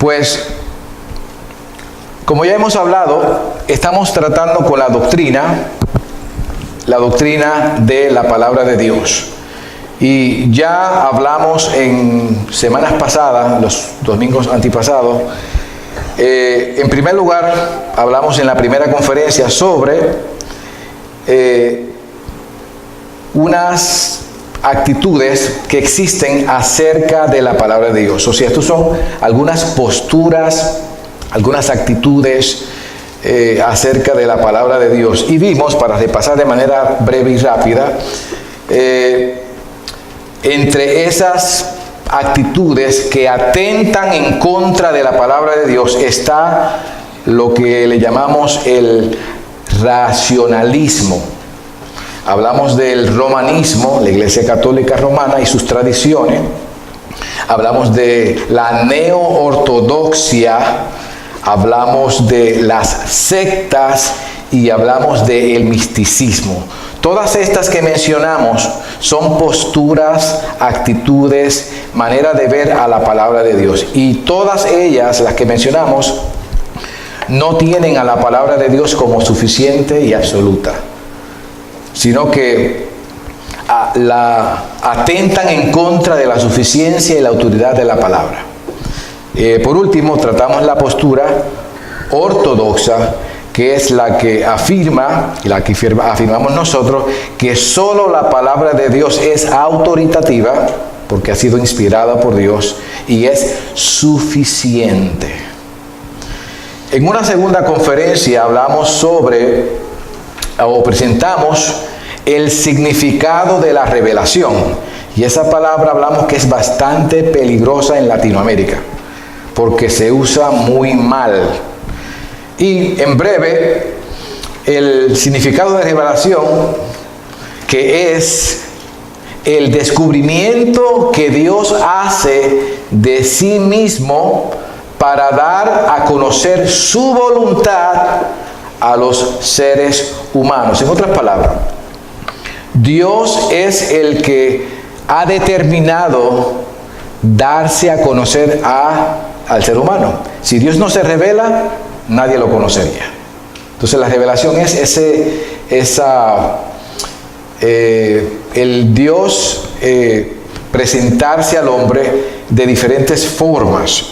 Pues, como ya hemos hablado, estamos tratando con la doctrina de la palabra de Dios. Y ya hablamos en semanas pasadas, los domingos antepasados, en primer lugar, hablamos en la primera conferencia sobre unas actitudes que existen acerca de la palabra de Dios. O sea, estos son algunas posturas, algunas actitudes acerca de la palabra de Dios. Y vimos, para repasar de manera breve y rápida, entre esas actitudes que atentan en contra de la palabra de Dios está lo que le llamamos el racionalismo. Hablamos del romanismo, la Iglesia Católica Romana y sus tradiciones. Hablamos de la neoortodoxia, hablamos de las sectas y hablamos del misticismo. Todas estas que mencionamos son posturas, actitudes, manera de ver a la palabra de Dios. Y todas ellas, las que mencionamos, no tienen a la palabra de Dios como suficiente y absoluta, sino que atentan en contra de la suficiencia y la autoridad de la palabra. Por último, tratamos la postura ortodoxa, que es la que afirma, y la que afirmamos nosotros, que solo la palabra de Dios es autoritativa, porque ha sido inspirada por Dios, y es suficiente. En una segunda conferencia hablamos sobre, o presentamos, el significado de la revelación. Y esa palabra hablamos que es bastante peligrosa en Latinoamérica, porque se usa muy mal. Y en breve, el significado de revelación, que es el descubrimiento que Dios hace de sí mismo para dar a conocer su voluntad a los seres humanos. En otras palabras, Dios es el que ha determinado darse a conocer al ser humano. Si Dios no se revela, nadie lo conocería. Entonces la revelación es el Dios presentarse al hombre de diferentes formas.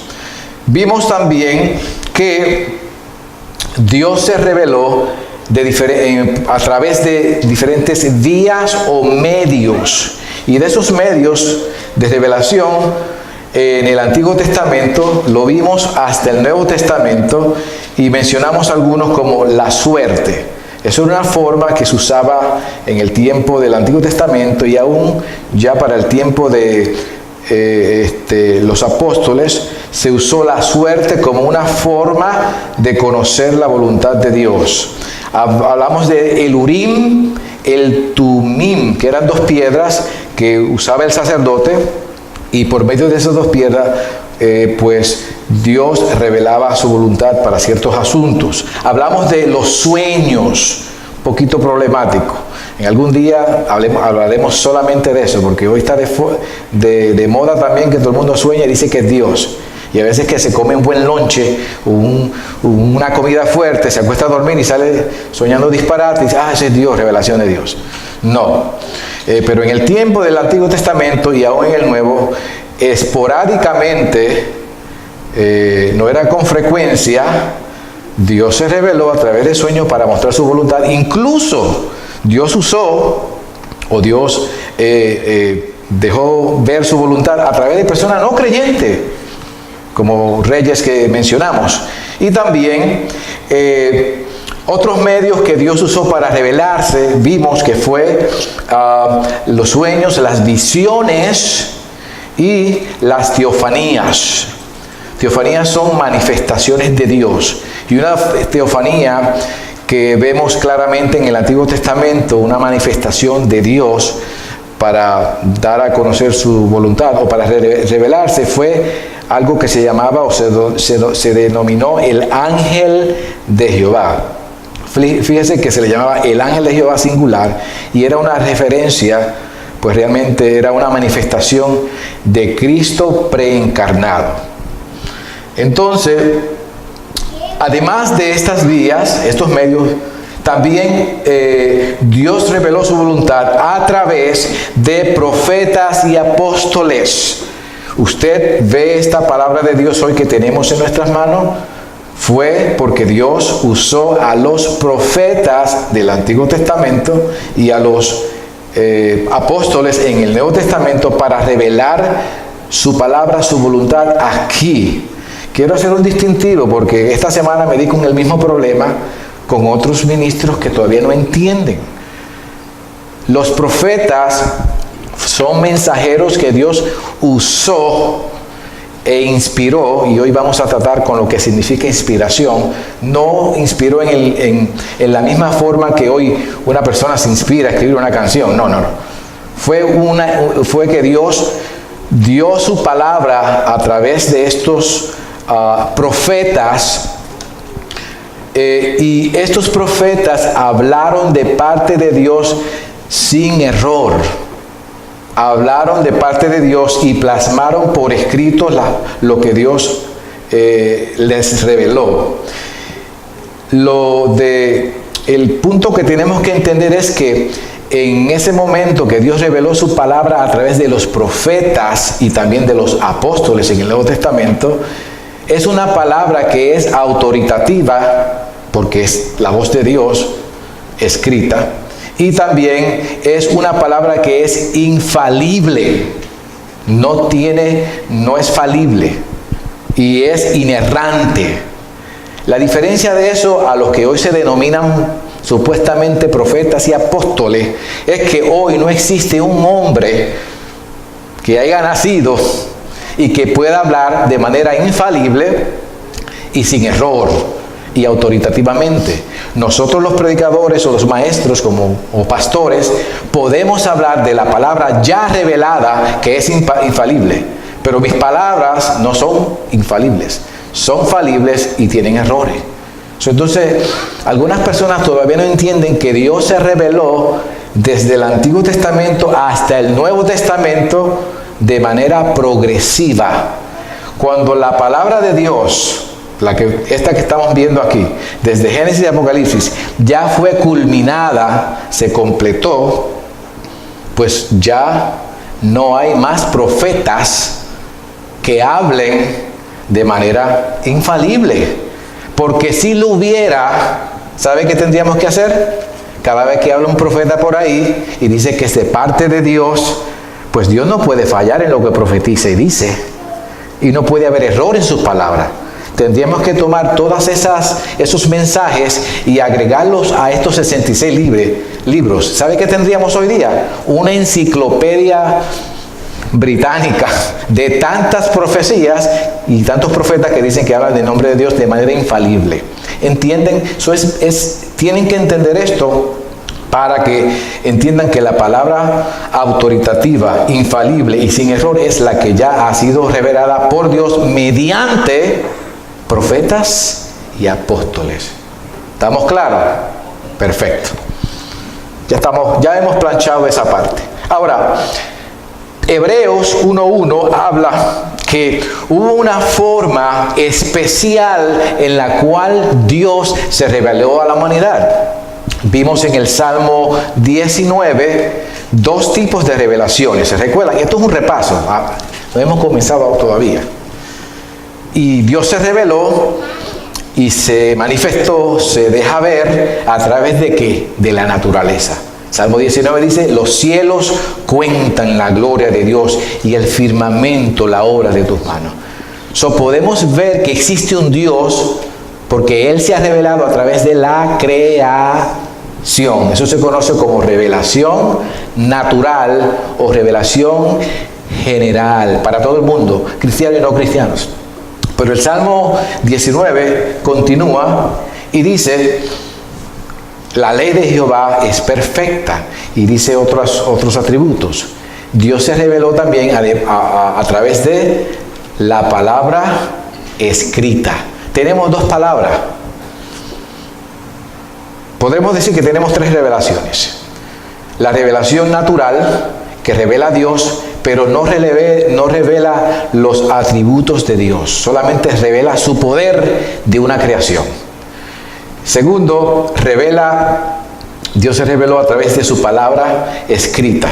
Vimos también que Dios se reveló a través de diferentes vías o medios. Y de esos medios de revelación en el Antiguo Testamento lo vimos hasta el Nuevo Testamento, y mencionamos algunos como la suerte. Eso era una forma que se usaba en el tiempo del Antiguo Testamento, y aún ya para el tiempo de los apóstoles se usó la suerte como una forma de conocer la voluntad de Dios. Hablamos de el Urim, el Tumim, que eran dos piedras que usaba el sacerdote, y por medio de esas dos piedras pues Dios revelaba su voluntad para ciertos asuntos. Hablamos de los sueños, un poquito problemático. En algún día hablaremos solamente de eso, porque hoy está de moda también que todo el mundo sueña y dice que es Dios. Y a veces que se come un buen lonche, una comida fuerte, se acuesta a dormir y sale soñando disparate y dice, ese es Dios, revelación de Dios. No. Pero en el tiempo del Antiguo Testamento y aún en el Nuevo, esporádicamente, no era con frecuencia, Dios se reveló a través de sueños para mostrar su voluntad. Incluso Dios usó, o Dios dejó ver su voluntad a través de personas no creyentes, como reyes que mencionamos. Y también otros medios que Dios usó para revelarse, vimos que fue los sueños, las visiones y las teofanías. Teofanías son manifestaciones de Dios. Y una teofanía que vemos claramente en el Antiguo Testamento, una manifestación de Dios para dar a conocer su voluntad o para revelarse, fue algo que se llamaba o se denominó el ángel de Jehová. Fíjese que se le llamaba el ángel de Jehová singular, y era una referencia, pues realmente era una manifestación de Cristo preencarnado. Entonces, además de estas vías, estos medios, también Dios reveló su voluntad a través de profetas y apóstoles. Usted ve esta palabra de Dios hoy que tenemos en nuestras manos, fue porque Dios usó a los profetas del Antiguo Testamento y a los apóstoles en el Nuevo Testamento para revelar su palabra, su voluntad aquí. Quiero hacer un distintivo porque esta semana me di con el mismo problema con otros ministros que todavía no entienden. Los profetas son mensajeros que Dios usó e inspiró, y hoy vamos a tratar con lo que significa inspiración. No inspiró en la misma forma que hoy una persona se inspira a escribir una canción. No. Fue que Dios dio su palabra a través de estos profetas, y estos profetas hablaron de parte de Dios sin error. Hablaron de parte de Dios y plasmaron por escrito lo que Dios les reveló. El punto que tenemos que entender es que en ese momento que Dios reveló su palabra a través de los profetas y también de los apóstoles en el Nuevo Testamento, es una palabra que es autoritativa porque es la voz de Dios escrita. Y también es una palabra que es infalible, no es falible y es inerrante. La diferencia de eso a los que hoy se denominan supuestamente profetas y apóstoles es que hoy no existe un hombre que haya nacido y que pueda hablar de manera infalible y sin error y autoritativamente. Nosotros los predicadores o los maestros o pastores podemos hablar de la palabra ya revelada que es infalible, pero mis palabras no son infalibles, son falibles y tienen errores. Entonces, algunas personas todavía no entienden que Dios se reveló desde el Antiguo Testamento hasta el Nuevo Testamento de manera progresiva. Cuando la palabra de Dios, esta que estamos viendo aquí, desde Génesis y Apocalipsis, ya fue culminada, se completó, pues ya no hay más profetas que hablen de manera infalible. Porque si lo hubiera, ¿sabe qué tendríamos que hacer? Cada vez que habla un profeta por ahí y dice que es de parte de Dios, pues Dios no puede fallar en lo que profetiza y dice. Y no puede haber error en sus palabras. Tendríamos que tomar todos esos mensajes y agregarlos a estos 66 libros. ¿Sabe qué tendríamos hoy día? Una enciclopedia británica de tantas profecías y tantos profetas que dicen que hablan del nombre de Dios de manera infalible. ¿Entienden? Tienen que entender esto para que entiendan que la palabra autoritativa, infalible y sin error es la que ya ha sido revelada por Dios mediante profetas y apóstoles. ¿Estamos claros? Perfecto. Ya hemos planchado esa parte. Ahora, Hebreos 1:1 habla que hubo una forma especial en la cual Dios se reveló a la humanidad. Vimos en el Salmo 19 dos tipos de revelaciones. ¿Se recuerdan? Esto es un repaso. No hemos comenzado todavía. Y Dios se reveló y se manifestó, se deja ver a través de ¿qué? De la naturaleza. Salmo 19 dice, los cielos cuentan la gloria de Dios y el firmamento la obra de tus manos. Podemos ver que existe un Dios porque Él se ha revelado a través de la creación. Eso se conoce como revelación natural o revelación general para todo el mundo, cristianos y no cristianos. Pero el Salmo 19 continúa y dice, la ley de Jehová es perfecta, y dice otros atributos. Dios se reveló también a través de la palabra escrita. Tenemos dos palabras. Podremos decir que tenemos tres revelaciones. La revelación natural, que revela a Dios, pero no revela los atributos de Dios, solamente revela su poder de una creación. Segundo, Dios se reveló a través de su palabra escrita,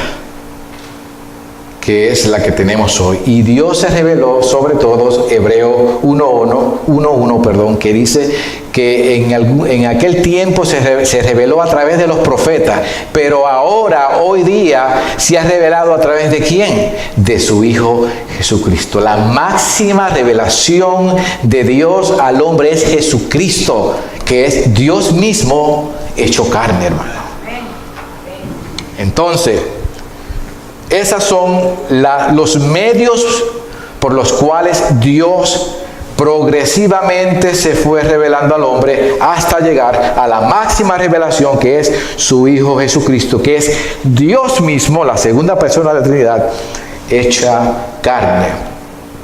que es la que tenemos hoy. Y Dios se reveló sobre todo, Hebreo 1:1, que dice que en aquel tiempo se reveló a través de los profetas, pero ahora, hoy día, se ha revelado a través de ¿quién? De su Hijo Jesucristo. La máxima revelación de Dios al hombre es Jesucristo, que es Dios mismo hecho carne, hermano. Entonces, esos son los medios por los cuales Dios progresivamente se fue revelando al hombre hasta llegar a la máxima revelación, que es su Hijo Jesucristo, que es Dios mismo, la segunda persona de la Trinidad, hecha carne.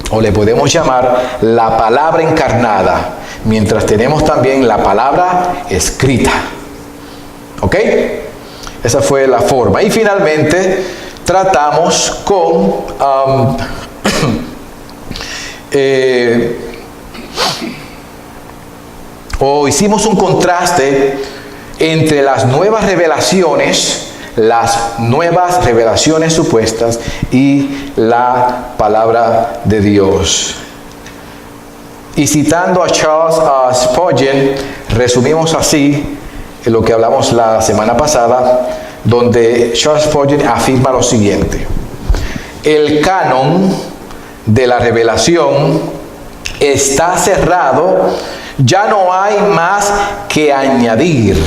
O le podemos llamar la palabra encarnada, mientras tenemos también la palabra escrita. ¿Ok? Esa fue la forma. Y finalmente tratamos con hicimos un contraste entre las nuevas revelaciones supuestas y la palabra de Dios. Y citando a Charles Spurgeon, resumimos así lo que hablamos la semana pasada, donde Charles Spurgeon afirma lo siguiente: el canon de la revelación está cerrado, ya no hay más que añadir.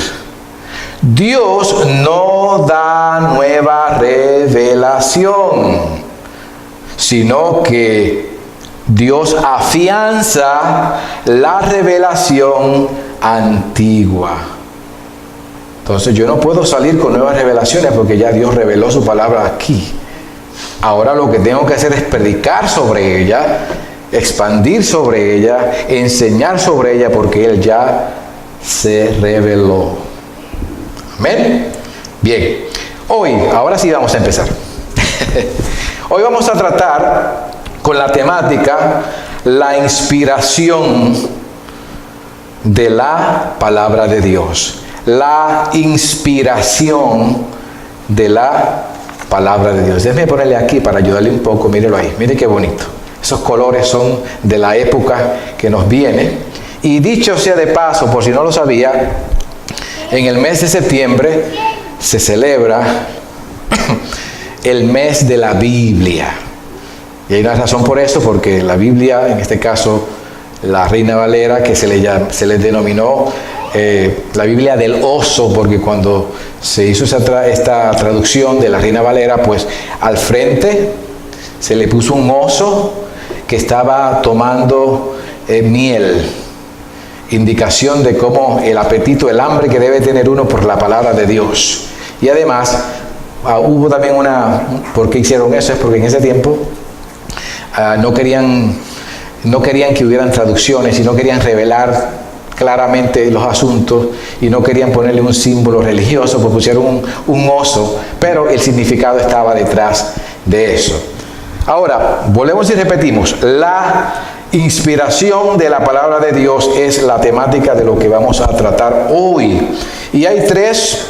Dios no da nueva revelación, sino que Dios afianza la revelación antigua. Entonces yo no puedo salir con nuevas revelaciones porque ya Dios reveló su palabra aquí. Ahora lo que tengo que hacer es predicar sobre ella, expandir sobre ella, enseñar sobre ella, porque Él ya se reveló. Amén. Bien, ahora sí vamos a empezar. Hoy vamos a tratar con la temática la inspiración de la palabra de Dios. La inspiración de la palabra de Dios. Déjeme ponerle aquí para ayudarle un poco. Mírelo ahí. Mire qué bonito. Esos colores son de la época que nos viene. Y dicho sea de paso, por si no lo sabía, en el mes de septiembre se celebra el mes de la Biblia. Y hay una razón por eso, porque la Biblia, en este caso la Reina Valera, que se le denominó la Biblia del oso, porque cuando se hizo esta traducción de la Reina Valera, pues al frente se le puso un oso que estaba tomando miel, indicación de cómo el apetito, el hambre que debe tener uno por la palabra de Dios. Y además hubo también ¿por qué hicieron eso? Es porque en ese tiempo no querían que hubieran traducciones y no querían revelar claramente los asuntos y no querían ponerle un símbolo religioso, pues pusieron un oso, pero el significado estaba detrás de eso. Ahora, volvemos y repetimos, la inspiración de la palabra de Dios es la temática de lo que vamos a tratar hoy. Y hay 3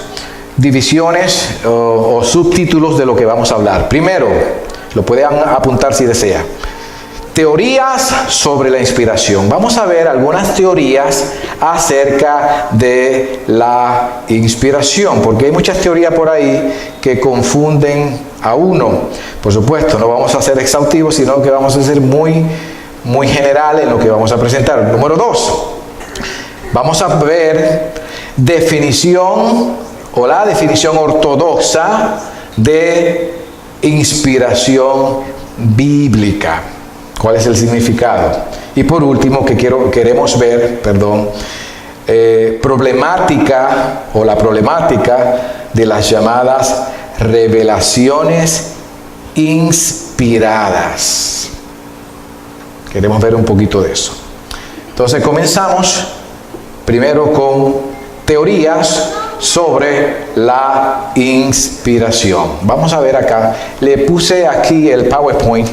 divisiones o subtítulos de lo que vamos a hablar. Primero, lo pueden apuntar si desea: teorías sobre la inspiración. Vamos a ver algunas teorías acerca de la inspiración, porque hay muchas teorías por ahí que confunden a uno. Por supuesto, no vamos a ser exhaustivos, sino que vamos a ser muy general en lo que vamos a presentar. Número 2, vamos a ver la definición ortodoxa de inspiración bíblica. ¿Cuál es el significado? Y por último, queremos ver, la problemática de las llamadas revelaciones inspiradas. Queremos ver un poquito de eso. Entonces comenzamos primero con teorías sobre la inspiración. Vamos a ver acá. Le puse aquí el PowerPoint,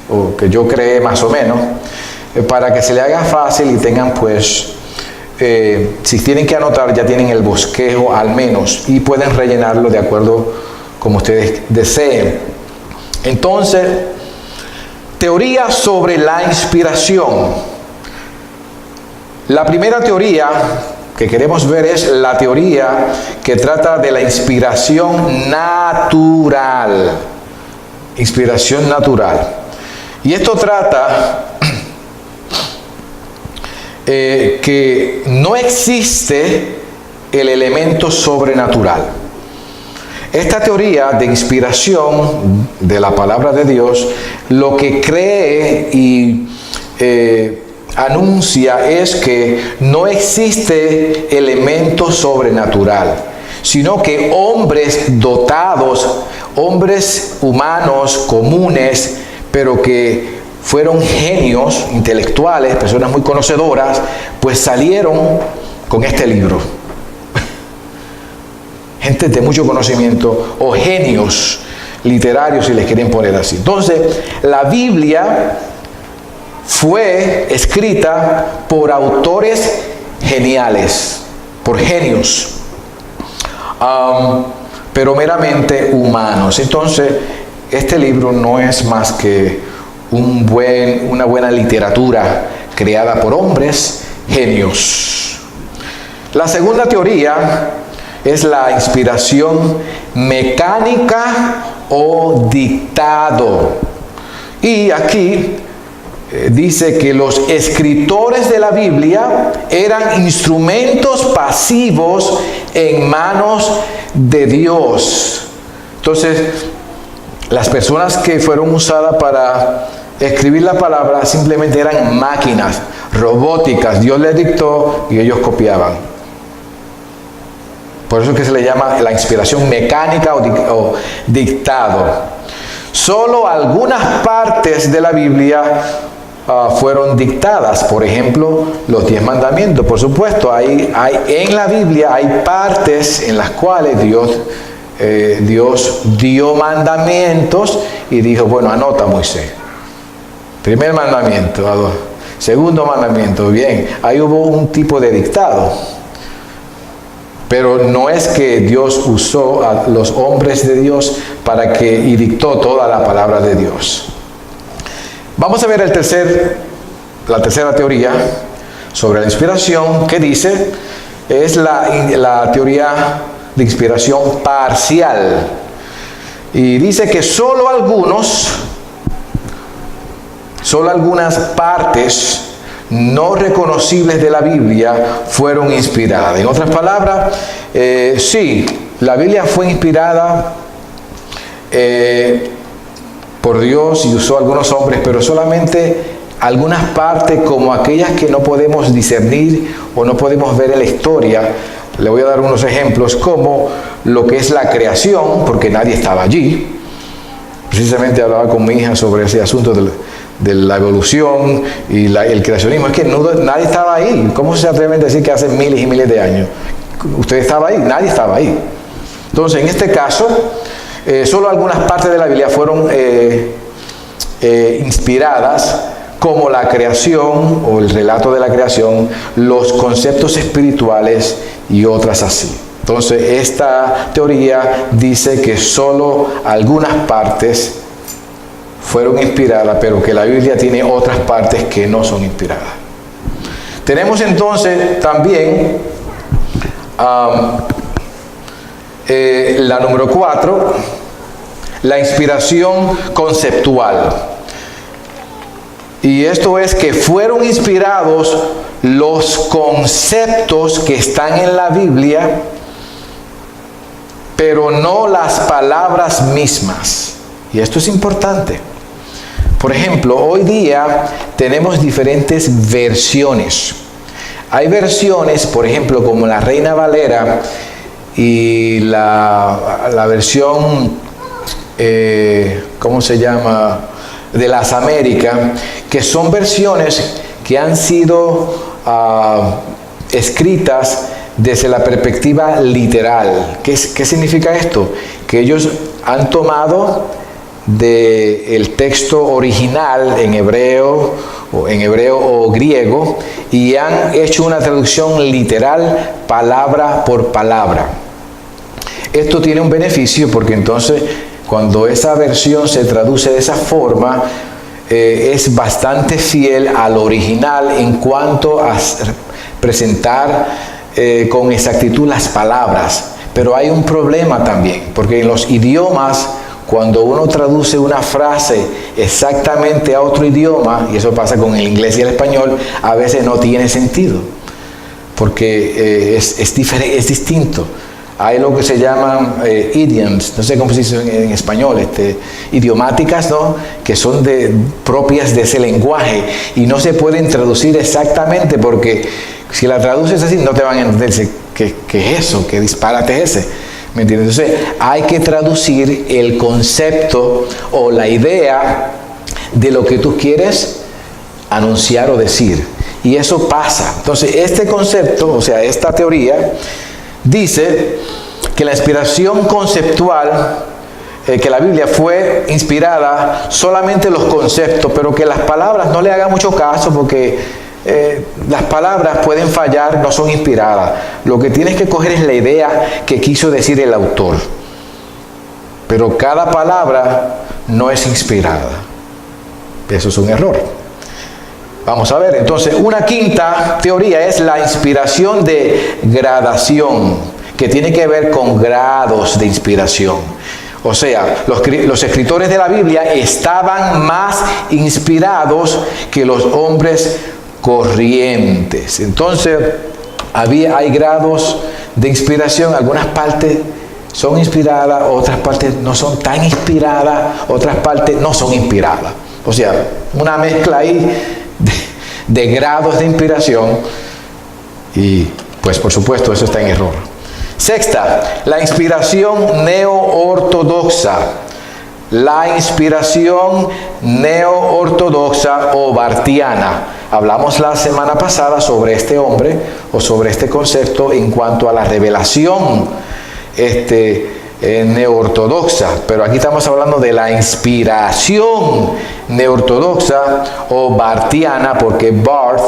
o que yo creé más o menos, para que se le haga fácil y tengan pues, si tienen que anotar, ya tienen el bosquejo al menos y pueden rellenarlo de acuerdo como ustedes deseen. Entonces, teoría sobre la inspiración. La primera teoría que queremos ver es la teoría que trata de la inspiración natural. Inspiración natural. Y esto trata que no existe el elemento sobrenatural. Esta teoría de inspiración de la palabra de Dios lo que cree y anuncia es que no existe elemento sobrenatural, sino que hombres dotados, hombres humanos comunes, pero que fueron genios intelectuales, personas muy conocedoras, pues salieron con este libro. Gente de mucho conocimiento o genios literarios, si les quieren poner así. Entonces, la Biblia fue escrita por autores geniales, por genios, pero meramente humanos. Entonces, este libro no es más que una buena literatura creada por hombres genios. La segunda teoría es la inspiración mecánica o dictado. Y aquí dice que los escritores de la Biblia eran instrumentos pasivos en manos de Dios. Entonces, las personas que fueron usadas para escribir la palabra simplemente eran máquinas robóticas. Dios les dictó y ellos copiaban. Por eso es que se le llama la inspiración mecánica o dictado. Solo algunas partes de la Biblia fueron dictadas. Por ejemplo, los 10 mandamientos. Por supuesto, en la Biblia hay partes en las cuales Dios dio mandamientos y dijo, bueno, anota, Moisés. Primer mandamiento, segundo mandamiento, bien. Ahí hubo un tipo de dictado. Pero no es que Dios usó a los hombres de Dios y dictó toda la palabra de Dios. Vamos a ver la tercera teoría sobre la inspiración, que dice, es la teoría de inspiración parcial. Y dice que solo algunas partes no reconocibles de la Biblia fueron inspiradas. En otras palabras, sí, la Biblia fue inspirada por Dios y usó a algunos hombres, pero solamente algunas partes, como aquellas que no podemos discernir o no podemos ver en la historia. Le voy a dar unos ejemplos, como lo que es la creación, porque nadie estaba allí. Precisamente hablaba con mi hija sobre ese asunto de la evolución y el creacionismo. Es que nadie estaba ahí. ¿Cómo se atreven a decir que hace miles y miles de años? ¿Usted estaba ahí? Nadie estaba ahí. Entonces, en este caso, solo algunas partes de la Biblia fueron inspiradas, como la creación o el relato de la creación, los conceptos espirituales y otras así. Entonces, esta teoría dice que solo algunas partes fueron inspiradas, pero que la Biblia tiene otras partes que no son inspiradas. Tenemos entonces también la número 4, la inspiración conceptual. Y esto es que fueron inspirados los conceptos que están en la Biblia, pero no las palabras mismas. Y esto es importante. Por ejemplo, hoy día tenemos diferentes versiones. Hay versiones, por ejemplo, como la Reina Valera y la versión, ¿cómo se llama?, de las Américas, que son versiones que han sido escritas desde la perspectiva literal. ¿Qué significa esto? Que ellos han tomado del texto original en hebreo o griego y han hecho una traducción literal palabra por palabra. Esto tiene un beneficio porque entonces cuando esa versión se traduce de esa forma es bastante fiel al original en cuanto a presentar con exactitud las palabras. Pero hay un problema también, porque en los idiomas, cuando uno traduce una frase exactamente a otro idioma, y eso pasa con el inglés y el español, a veces no tiene sentido, porque es distinto. Hay lo que se llaman idioms, no sé cómo se dice en español, idiomáticas, ¿no? Que son propias de ese lenguaje y no se pueden traducir exactamente porque si la traduces así no te van a entender qué es eso, qué disparate es ese. ¿Me entiendes? Entonces hay que traducir el concepto o la idea de lo que tú quieres anunciar o decir. Y eso pasa. Entonces este concepto, o sea, esta teoría, dice que la inspiración conceptual, que la Biblia fue inspirada solamente los conceptos, pero que las palabras no le hagan mucho caso porque las palabras pueden fallar, no son inspiradas. Lo que tienes que coger es la idea que quiso decir el autor. Pero cada palabra no es inspirada. Eso es un error. Vamos a ver, entonces, una quinta teoría es la inspiración de gradación, que tiene que ver con grados de inspiración. O sea, los escritores de la Biblia estaban más inspirados que los hombres corrientes. Entonces, hay grados de inspiración, algunas partes son inspiradas, otras partes no son tan inspiradas, otras partes no son inspiradas. O sea, una mezcla ahí de grados de inspiración y pues por supuesto eso está en error. Sexta, la inspiración neo-ortodoxa. La inspiración neo-ortodoxa o bartiana. Hablamos la semana pasada sobre este hombre o sobre este concepto en cuanto a la revelación neortodoxa, pero aquí estamos hablando de la inspiración neortodoxa o bartiana, porque Barth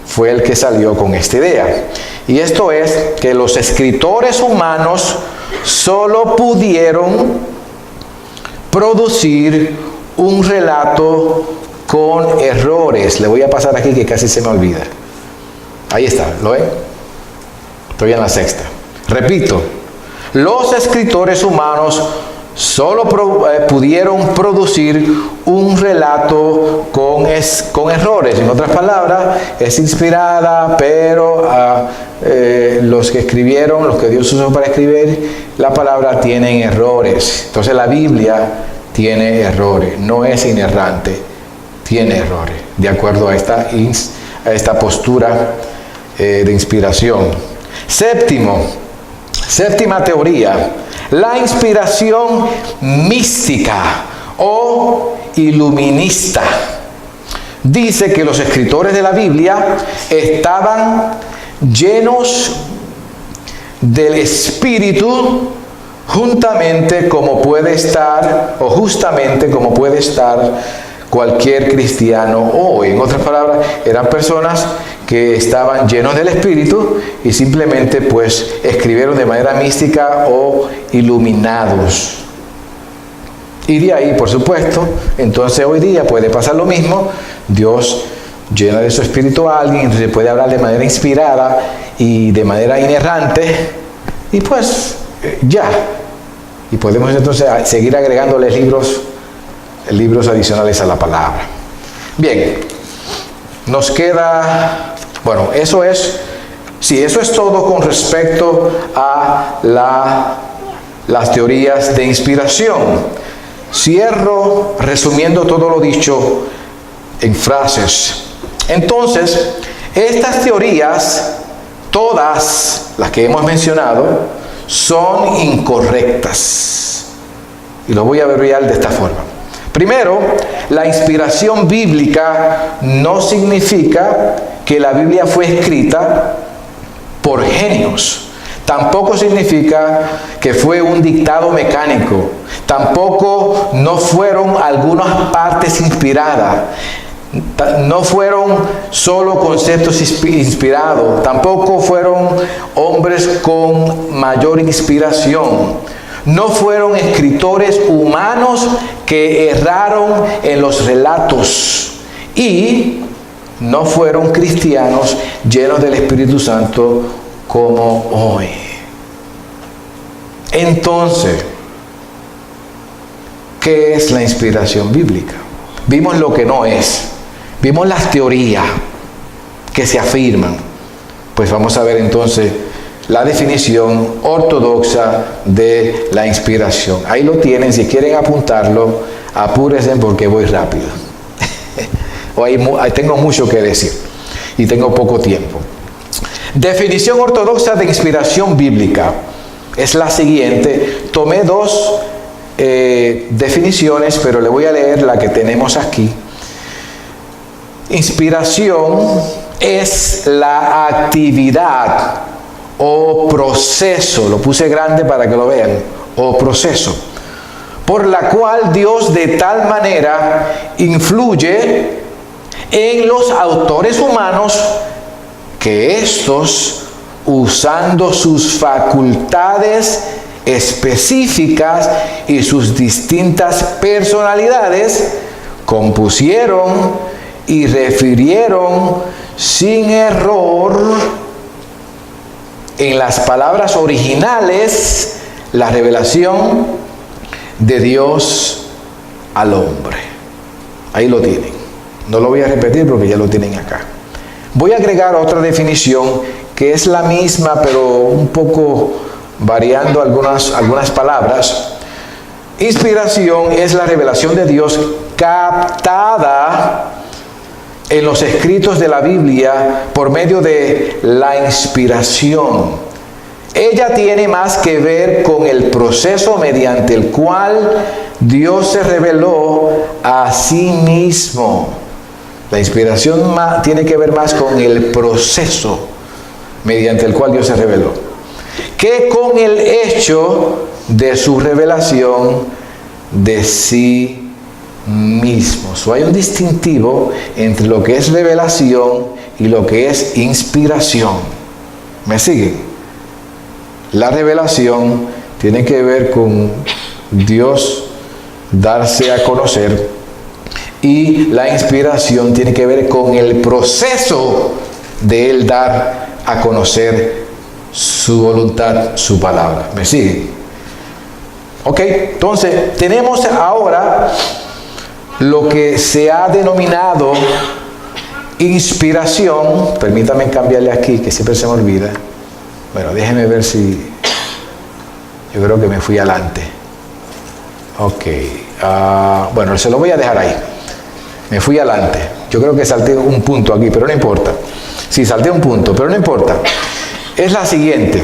fue el que salió con esta idea. Y esto es que los escritores humanos solo pudieron producir un relato con errores. Le voy a pasar aquí que casi se me olvida. Ahí está, ¿lo ven? Estoy en la sexta. Repito. Los escritores humanos solo pudieron producir un relato con errores. En otras palabras, es inspirada, pero los que escribieron, los que Dios usó para escribir la palabra, tienen errores. Entonces la Biblia tiene errores, no es inerrante, tiene errores, de acuerdo a esta postura de inspiración. Séptima teoría, la inspiración mística o iluminista. Dice que los escritores de la Biblia estaban llenos del Espíritu justamente como puede estar cualquier cristiano hoy. En otras palabras, eran personas que estaban llenos del Espíritu y simplemente pues escribieron de manera mística o iluminados. Y de ahí, por supuesto, entonces hoy día puede pasar lo mismo. Dios llena de su Espíritu a alguien, entonces puede hablar de manera inspirada y de manera inerrante y pues ya. Y podemos entonces seguir agregándole libros adicionales a la palabra. Bien, nos queda, bueno, eso es todo con respecto a las teorías de inspiración. Cierro resumiendo todo lo dicho en frases. Entonces, estas teorías, todas las que hemos mencionado, son incorrectas. Y lo voy a abreviar de esta forma. Primero, la inspiración bíblica no significa que la Biblia fue escrita por genios. Tampoco significa que fue un dictado mecánico. Tampoco no fueron algunas partes inspiradas. No fueron solo conceptos inspirados. Tampoco fueron hombres con mayor inspiración. No fueron escritores humanos que erraron en los relatos. Y no fueron cristianos llenos del Espíritu Santo como hoy. Entonces, ¿qué es la inspiración bíblica? Vimos lo que no es. Vimos las teorías que se afirman. Pues vamos a ver entonces la definición ortodoxa de la inspiración. Ahí lo tienen, si quieren apuntarlo, apúrense porque voy rápido. Ahí tengo mucho que decir y tengo poco tiempo. Definición ortodoxa de inspiración bíblica es la siguiente. Tomé dos definiciones, pero le voy a leer la que tenemos aquí. Inspiración es la actividad o proceso, lo puse grande para que lo vean, o proceso, por la cual Dios de tal manera influye en los autores humanos que estos, usando sus facultades específicas y sus distintas personalidades, compusieron y refirieron sin error en las palabras originales la revelación de Dios al hombre. Ahí lo tienen. No lo voy a repetir porque ya lo tienen acá. Voy a agregar otra definición que es la misma, pero un poco variando algunas palabras. Inspiración es la revelación de Dios captada en los escritos de la Biblia por medio de la inspiración. Ella tiene más que ver con el proceso mediante el cual Dios se reveló a sí mismo. La inspiración tiene que ver más con el proceso mediante el cual Dios se reveló, que con el hecho de su revelación de sí mismo. Hay un distintivo entre lo que es revelación y lo que es inspiración. ¿Me siguen? La revelación tiene que ver con Dios darse a conocer, y la inspiración tiene que ver con el proceso de Él dar a conocer su voluntad, su palabra. ¿Me siguen? Ok, entonces tenemos ahora lo que se ha denominado inspiración. Permítame cambiarle aquí, que siempre se me olvida. Bueno, déjeme ver si... Yo creo que me fui adelante. Ok. Bueno, se lo voy a dejar ahí. Me fui adelante. Yo creo que salté un punto aquí, pero no importa. Sí, salté un punto, pero no importa. Es la siguiente.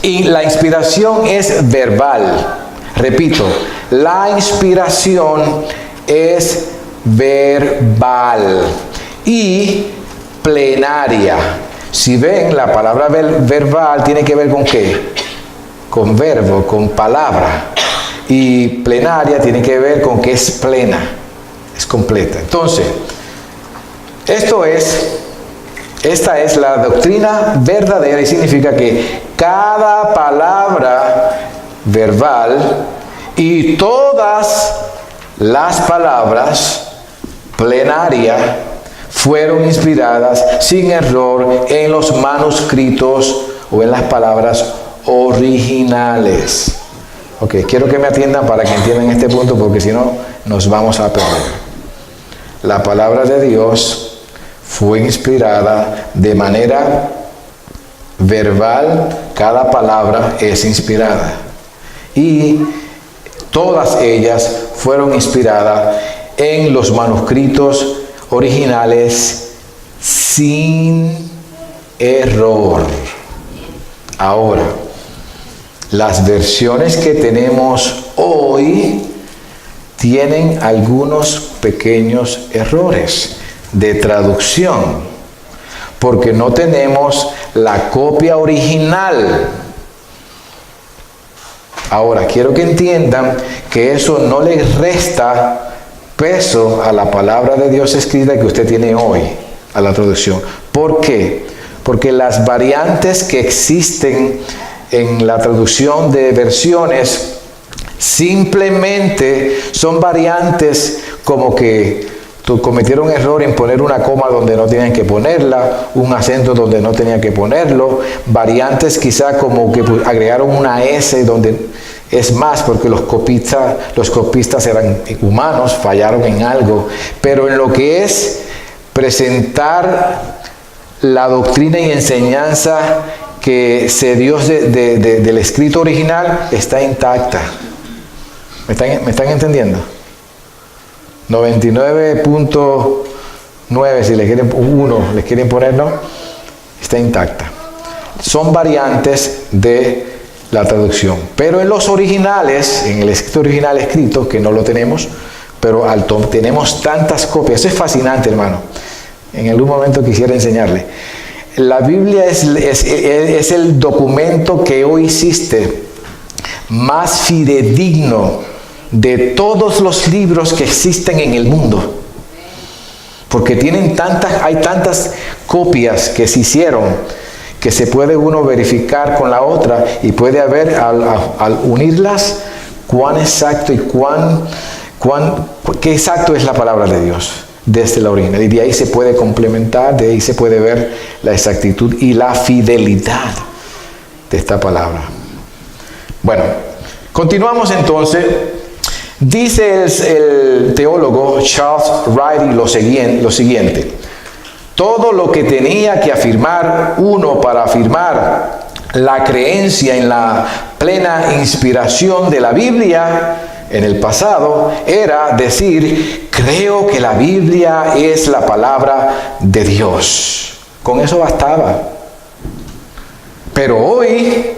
Y la inspiración es verbal. Repito, la inspiración es verbal y plenaria. Si ven, la palabra verbal tiene que ver con ¿qué? Con verbo, con palabra. Y plenaria tiene que ver con que es plena, es completa. Entonces, esta es la doctrina verdadera, y significa que cada palabra verbal y todas las palabras plenaria fueron inspiradas sin error en los manuscritos o en las palabras originales. Ok, quiero que me atiendan para que entiendan este punto, porque si no nos vamos a perder. La palabra de Dios fue inspirada de manera verbal. Cada palabra es inspirada y todas ellas fueron inspiradas en los manuscritos originales sin error. Ahora, las versiones que tenemos hoy tienen algunos pequeños errores de traducción. porque no tenemos la copia original. Ahora, quiero que entiendan que eso no le resta peso a la palabra de Dios escrita que usted tiene hoy, a la traducción. ¿Por qué? Porque las variantes que existen en la traducción de versiones simplemente son variantes como que cometieron un error en poner una coma donde no tenían que ponerla, un acento donde no tenían que ponerlo, variantes quizá como que agregaron una S donde es más, porque los copistas eran humanos, fallaron en algo, pero en lo que es presentar la doctrina y enseñanza que se dio del escrito original está intacta. ¿Me están entendiendo? 99.9, si le quieren poner, ¿no? Está intacta. Son variantes de la traducción. Pero en los originales, en el escrito original escrito, que no lo tenemos, pero tenemos tantas copias. Eso es fascinante, hermano. En algún momento quisiera enseñarle. La Biblia es el documento que hoy existe más fidedigno de todos los libros que existen en el mundo, porque hay tantas copias que se hicieron que se puede uno verificar con la otra y puede haber al unirlas cuán exacto y qué exacto es la palabra de Dios desde la original, y de ahí se puede complementar, de ahí se puede ver la exactitud y la fidelidad de esta palabra. Bueno, continuamos entonces. Dice el teólogo Charles Riley lo siguiente: todo lo que tenía que afirmar uno para afirmar la creencia en la plena inspiración de la Biblia en el pasado era decir, creo que la Biblia es la palabra de Dios. Con eso bastaba. Pero hoy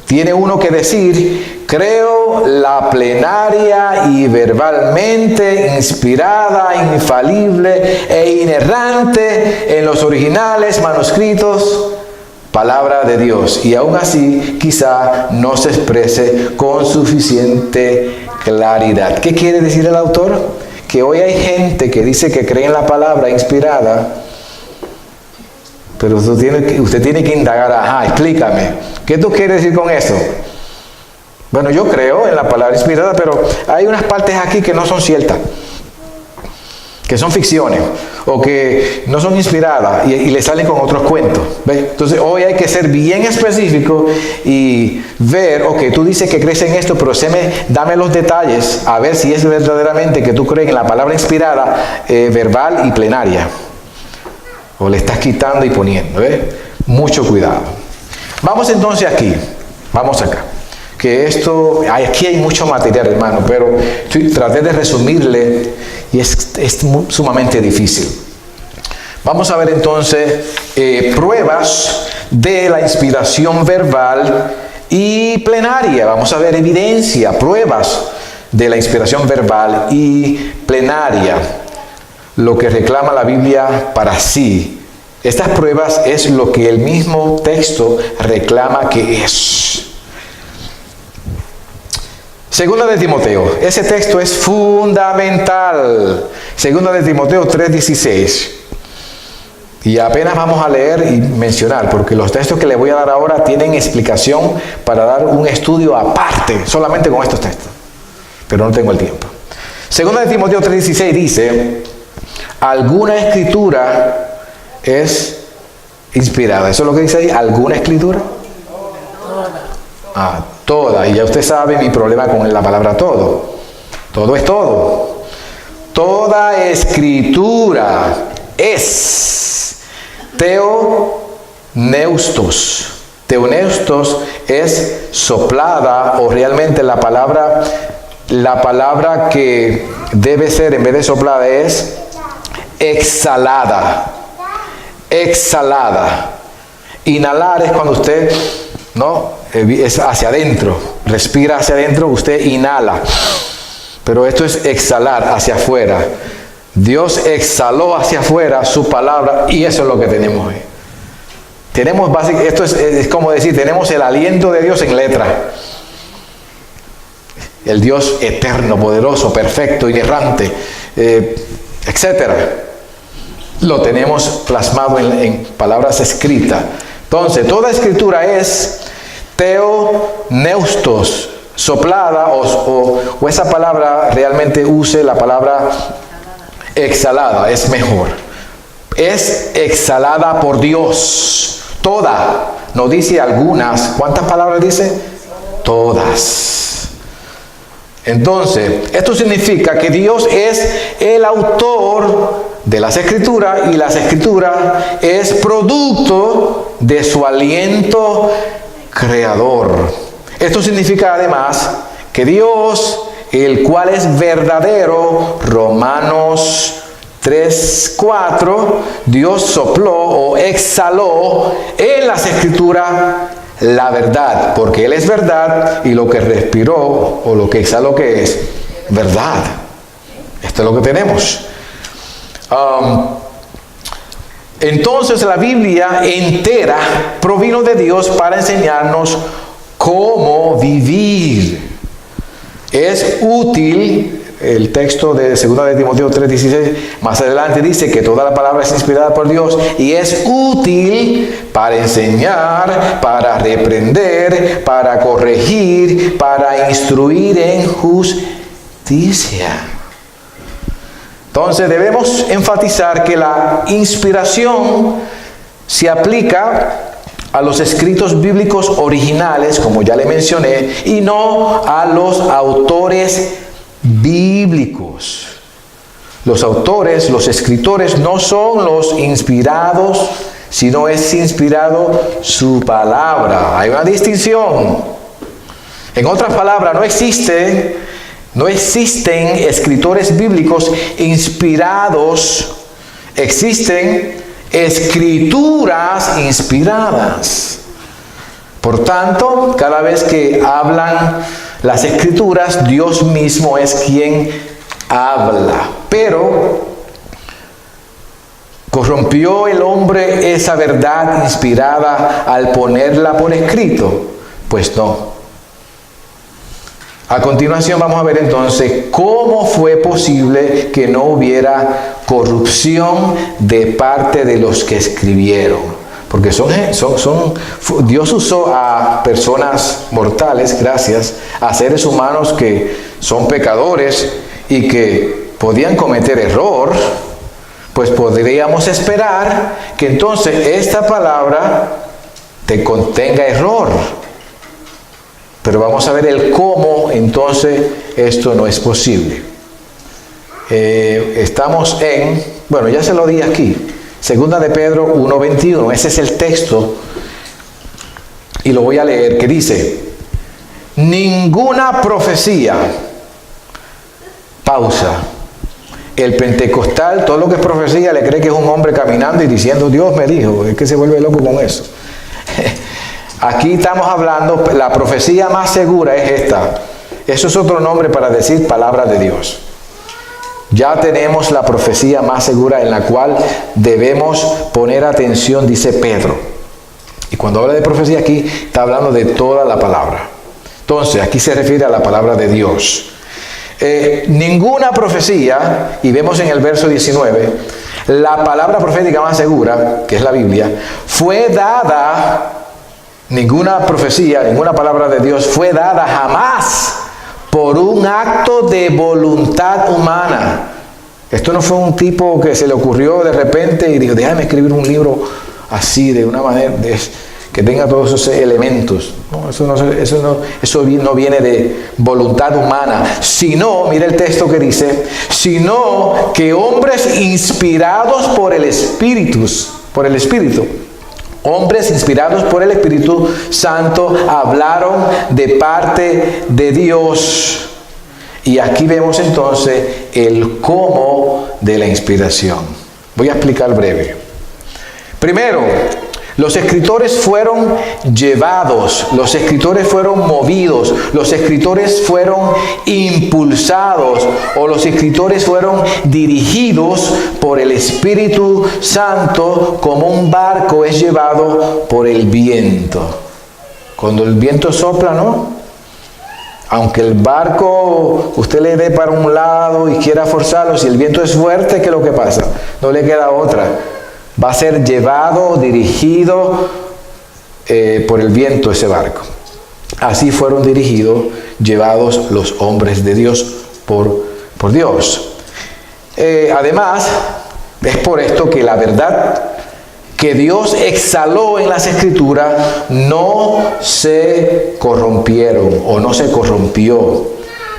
tiene uno que decir, creo la plenaria y verbalmente inspirada, infalible e inerrante en los originales manuscritos, palabra de Dios. Y aún así, quizá no se exprese con suficiente claridad. ¿Qué quiere decir el autor? Que hoy hay gente que dice que cree en la palabra inspirada, pero usted tiene que indagar, explícame, ¿qué tú quieres decir con eso? Bueno, yo creo en la palabra inspirada, pero hay unas partes aquí que no son ciertas, que son ficciones, o que no son inspiradas, y le salen con otros cuentos. ¿Ves? Entonces, hoy hay que ser bien específico y ver, tú dices que crees en esto, pero dame los detalles, a ver si es verdaderamente que tú crees en la palabra inspirada, verbal y plenaria. O le estás quitando y poniendo, Mucho cuidado. Vamos entonces aquí. Vamos acá. Que aquí hay mucho material, hermano, pero traté de resumirle y es sumamente difícil. Vamos a ver entonces pruebas de la inspiración verbal y plenaria. Vamos a ver evidencia, pruebas de la inspiración verbal y plenaria. Lo que reclama la Biblia para sí. Estas pruebas es lo que el mismo texto reclama que es. Segunda de Timoteo. Ese texto es fundamental. Segunda de Timoteo 3:16. Y apenas vamos a leer y mencionar, porque los textos que les voy a dar ahora tienen explicación para dar un estudio aparte, solamente con estos textos. Pero no tengo el tiempo. Segunda de Timoteo 3:16 dice, ¿alguna escritura es inspirada? ¿Eso es lo que dice ahí? ¿Alguna escritura? Toda. Y ya usted sabe mi problema con la palabra todo. Todo es todo. Toda escritura es teoneustos. Teoneustos es soplada, o realmente la palabra que debe ser en vez de soplada es exhalada. Exhalada. Inhalar es cuando usted, es hacia adentro, respira hacia adentro, usted inhala. Pero esto es exhalar hacia afuera. Dios exhaló hacia afuera su palabra y eso es lo que tenemos hoy. Tenemos esto es como decir, tenemos el aliento de Dios en letra. El Dios eterno, poderoso, perfecto, inerrante, etcétera. Lo tenemos plasmado en palabras escritas. Entonces, toda escritura es theopneustos, soplada, o esa palabra realmente use la palabra exhalada, es mejor. Es exhalada por Dios. Toda, no dice algunas. ¿Cuántas palabras dice? Todas. Entonces, esto significa que Dios es el autor de las escrituras y las escrituras es producto de su aliento creador. Esto significa además que Dios, el cual es verdadero, Romanos 3:4, Dios sopló o exhaló en las escrituras la verdad, porque Él es verdad y lo que respiró o lo que exhaló que es verdad. Esto es lo que tenemos. Entonces la Biblia entera provino de Dios para enseñarnos cómo vivir. Es útil. El texto de 2 de Timoteo 3:16 más adelante dice que toda la palabra es inspirada por Dios y es útil para enseñar, para reprender, para corregir, para instruir en justicia. Entonces debemos enfatizar que la inspiración se aplica a los escritos bíblicos originales, como ya le mencioné, y no a los autores bíblicos. Los autores, los escritores no son los inspirados, sino es inspirado su palabra. Hay una distinción. En otras palabras, no existen escritores bíblicos inspirados, existen escrituras inspiradas. Por tanto, cada vez que hablan las escrituras, Dios mismo es quien habla. Pero ¿corrompió el hombre esa verdad inspirada al ponerla por escrito? Pues no. A continuación vamos a ver entonces cómo fue posible que no hubiera corrupción de parte de los que escribieron. Porque Dios usó a personas mortales, gracias, a seres humanos que son pecadores y que podían cometer error, pues podríamos esperar que entonces esta palabra te contenga error. Pero vamos a ver el cómo entonces esto no es posible. Estamos bueno, ya se lo di aquí. Segunda de Pedro 1:21, ese es el texto y lo voy a leer, que dice: ninguna profecía, pausa. El pentecostal, todo lo que es profecía, le cree que es un hombre caminando y diciendo Dios me dijo, es que se vuelve loco con eso. Aquí estamos hablando, la profecía más segura es esta. Eso es otro nombre para decir palabra de Dios. Ya tenemos la profecía más segura en la cual debemos poner atención, dice Pedro. Y cuando habla de profecía aquí, está hablando de toda la palabra. Entonces, aquí se refiere a la palabra de Dios. Ninguna profecía, y vemos en el verso 19, la palabra profética más segura, que es la Biblia, fue dada, ninguna profecía, ninguna palabra de Dios fue dada jamás por un acto de voluntad humana. Esto no fue un tipo que se le ocurrió de repente y dijo, déjame escribir un libro así, de una manera que tenga todos esos elementos. No, eso no viene de voluntad humana, sino, mira el texto que dice, sino que hombres inspirados por el Espíritu, hombres inspirados por el Espíritu Santo hablaron de parte de Dios. Y aquí vemos entonces el cómo de la inspiración. Voy a explicar breve. Primero, Los escritores fueron llevados, los escritores fueron movidos, los escritores fueron impulsados o los escritores fueron dirigidos por el Espíritu Santo como un barco es llevado por el viento. Cuando el viento sopla, ¿no? Aunque el barco usted le dé para un lado y quiera forzarlo, si el viento es fuerte, ¿qué es lo que pasa? No le queda otra. Va a ser llevado, dirigido por el viento ese barco. Así fueron dirigidos, llevados los hombres de Dios por Dios. Además, es por esto que la verdad que Dios exhaló en las Escrituras no se corrompieron o no se corrompió,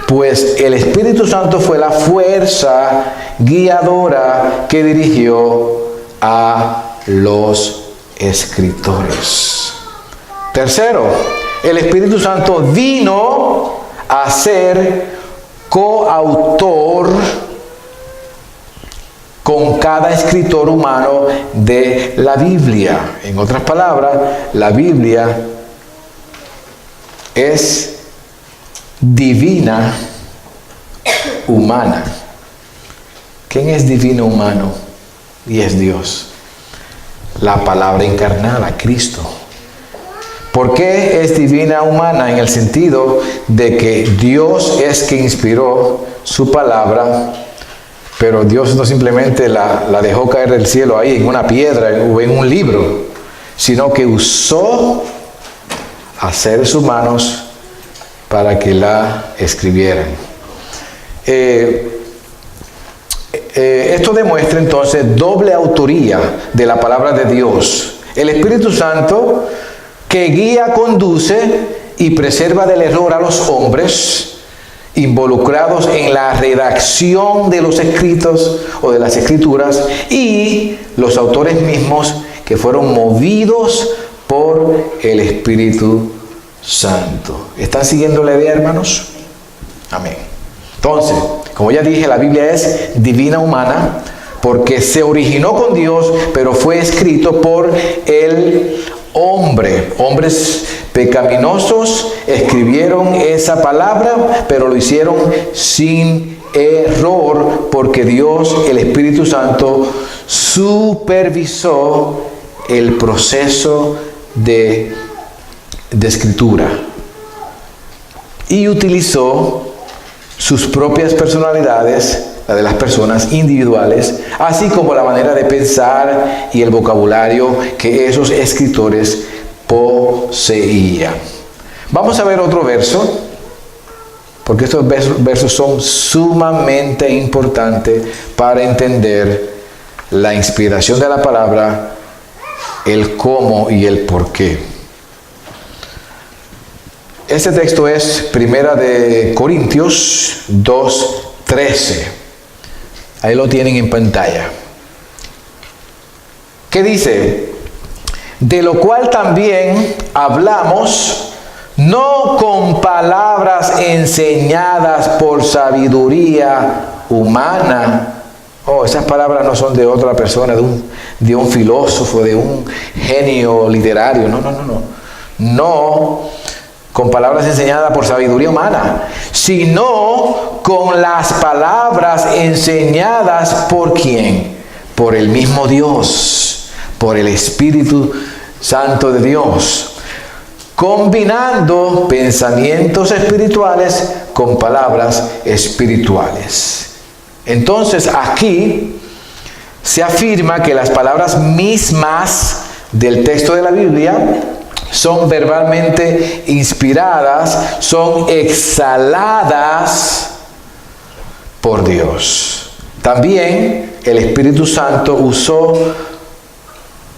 pues el Espíritu Santo fue la fuerza guiadora que dirigió a los escritores. Tercero, el Espíritu Santo vino a ser coautor con cada escritor humano de la Biblia. En otras palabras, la Biblia es divina humana. ¿Quién es divino humano? Y es Dios. La palabra encarnada, Cristo. ¿Por qué es divina humana? En el sentido de que Dios es quien inspiró su palabra, pero Dios no simplemente la dejó caer del cielo ahí en una piedra o en un libro, sino que usó a seres humanos para que la escribieran. Esto demuestra entonces doble autoría de la palabra de Dios. El Espíritu Santo que guía, conduce y preserva del error a los hombres involucrados en la redacción de los escritos o de las escrituras, y los autores mismos que fueron movidos por el Espíritu Santo. ¿Están siguiendo la idea, hermanos? Amén. Entonces, como ya dije, la Biblia es divina humana porque se originó con Dios, pero fue escrito por el hombre. Hombres pecaminosos escribieron esa palabra, pero lo hicieron sin error, porque Dios, el Espíritu Santo, supervisó el proceso de escritura y utilizó sus propias personalidades, la de las personas individuales, así como la manera de pensar y el vocabulario que esos escritores poseían. Vamos a ver otro verso, porque estos versos son sumamente importantes para entender la inspiración de la palabra, el cómo y el por qué. Este texto es Primera de Corintios 2:13. Ahí lo tienen en pantalla. ¿Qué dice? De lo cual también hablamos, no con palabras enseñadas por sabiduría humana. Oh, esas palabras no son de otra persona, de un filósofo, de un genio literario. No con palabras enseñadas por sabiduría humana, sino con las palabras enseñadas por ¿quién? Por el mismo Dios, por el Espíritu Santo de Dios, combinando pensamientos espirituales con palabras espirituales. Entonces aquí se afirma que las palabras mismas del texto de la Biblia son verbalmente inspiradas, son exhaladas por Dios. También el Espíritu Santo usó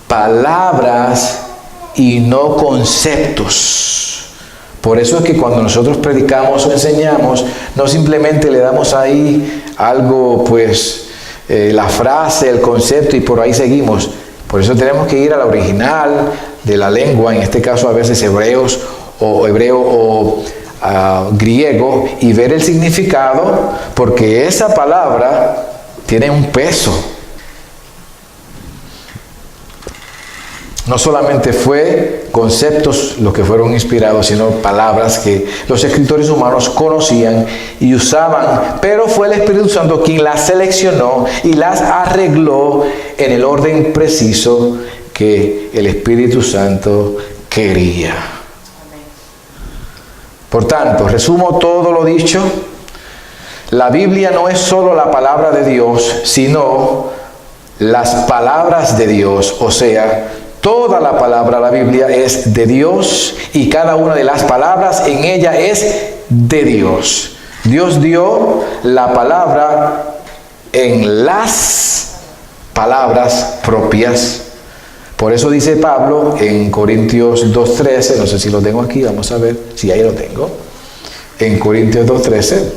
palabras y no conceptos. Por eso es que cuando nosotros predicamos o enseñamos, no simplemente le damos ahí algo, pues, la frase, el concepto, y por ahí seguimos. Por eso tenemos que ir al original de la lengua, en este caso a veces hebreo o griego, y ver el significado, porque esa palabra tiene un peso. No solamente fue conceptos los que fueron inspirados, sino palabras que los escritores humanos conocían y usaban, pero fue el Espíritu Santo quien las seleccionó y las arregló en el orden preciso que el Espíritu Santo quería. Por tanto, resumo todo lo dicho. La Biblia no es solo la palabra de Dios, sino las palabras de Dios, o sea, toda la palabra, la Biblia, es de Dios y cada una de las palabras en ella es de Dios. Dios dio la palabra en las palabras propias. Por eso dice Pablo en Corintios 2:13, no sé si lo tengo aquí, vamos a ver si ahí lo tengo. En Corintios 2:13,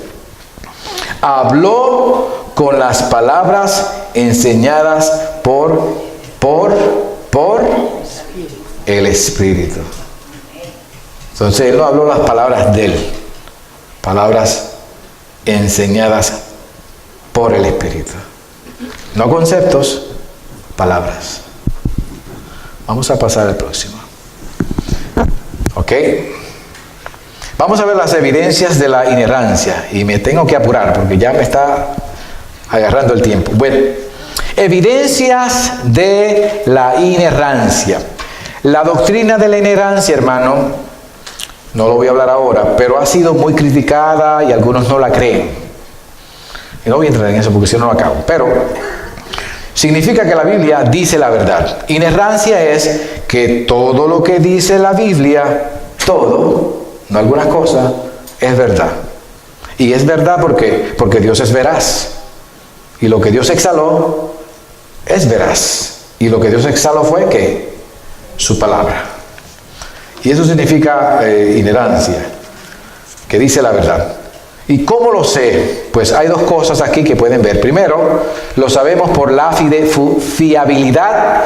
habló con las palabras enseñadas por el Espíritu. Entonces él no habló las palabras de él, palabras enseñadas por el Espíritu. No conceptos, palabras. Vamos a pasar al próximo. ¿Ok? Vamos a ver las evidencias de la inerrancia. Y me tengo que apurar porque ya me está agarrando el tiempo. Bueno, evidencias de la inerrancia. La doctrina de la inerrancia, hermano, no lo voy a hablar ahora, pero ha sido muy criticada y algunos no la creen. Y no voy a entrar en eso porque si no lo acabo. Pero significa que la Biblia dice la verdad. Inerrancia es que todo lo que dice la Biblia, todo, no algunas cosas, es verdad. Y es verdad porque Dios es veraz. Y lo que Dios exhaló es veraz. Y lo que Dios exhaló fue ¿qué? Su palabra. Y eso significa inerrancia, que dice la verdad. ¿Y cómo lo sé? Pues hay dos cosas aquí que pueden ver. Primero, lo sabemos por la fiabilidad